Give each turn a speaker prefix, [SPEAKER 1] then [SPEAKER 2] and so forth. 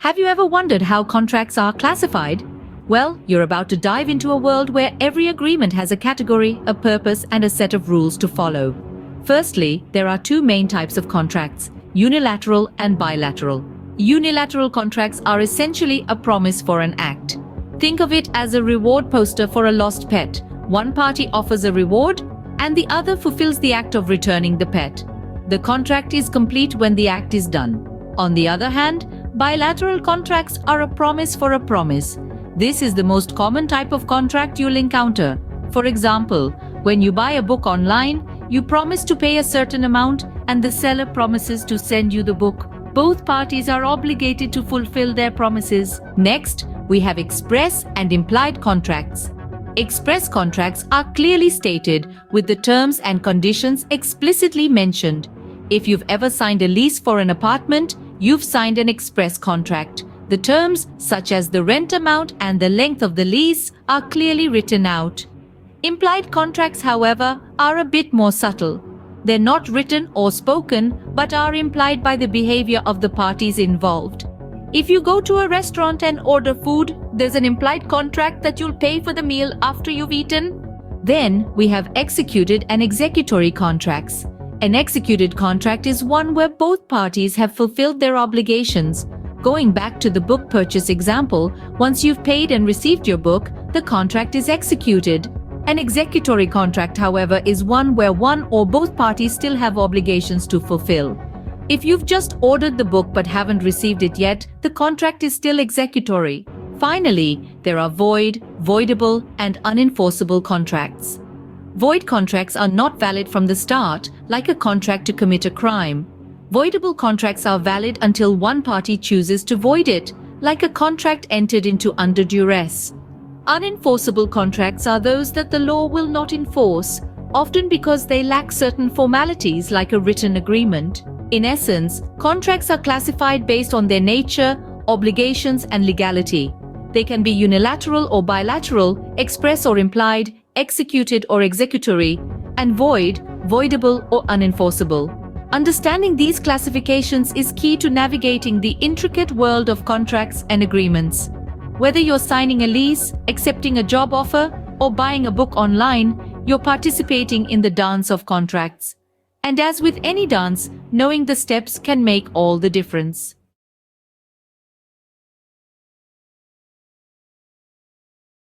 [SPEAKER 1] Have you ever wondered how contracts are classified? Well, you're about to dive into a world where every agreement has a category, a purpose, and a set of rules to follow. Firstly, there are two main types of contracts: unilateral and bilateral. Unilateral contracts are essentially a promise for an act. Think of it as a reward poster for a lost pet. One party offers a reward, and the other fulfills the act of returning the pet. The contract is complete when the act is done. On the other hand, bilateral contracts are a promise for a promise. This is the most common type of contract you'll encounter. For example, when you buy a book online, you promise to pay a certain amount and the seller promises to send you the book. Both parties are obligated to fulfill their promises. Next, we have express and implied contracts. Express contracts are clearly stated with the terms and conditions explicitly mentioned. If you've ever signed a lease for an apartment, you've signed an express contract. The terms, such as the rent amount and the length of the lease, are clearly written out. Implied contracts, however, are a bit more subtle. They're not written or spoken, but are implied by the behavior of the parties involved. If you go to a restaurant and order food, there's an implied contract that you'll pay for the meal after you've eaten. Then we have executed and executory contracts. An executed contract is one where both parties have fulfilled their obligations. Going back to the book purchase example, once you've paid and received your book, the contract is executed. An executory contract, however, is one where one or both parties still have obligations to fulfill. If you've just ordered the book but haven't received it yet, the contract is still executory. Finally, there are void, voidable, and unenforceable contracts. Void contracts are not valid from the start, like a contract to commit a crime. Voidable contracts are valid until one party chooses to void it, like a contract entered into under duress. Unenforceable contracts are those that the law will not enforce, often because they lack certain formalities like a written agreement. In essence, contracts are classified based on their nature, obligations, and legality. They can be unilateral or bilateral, express or implied, executed or executory, and void, voidable, or unenforceable. Understanding these classifications is key to navigating the intricate world of contracts and agreements. Whether you're signing a lease, accepting a job offer, or buying a book online, you're participating in the dance of contracts. And as with any dance, knowing the steps can make all the difference.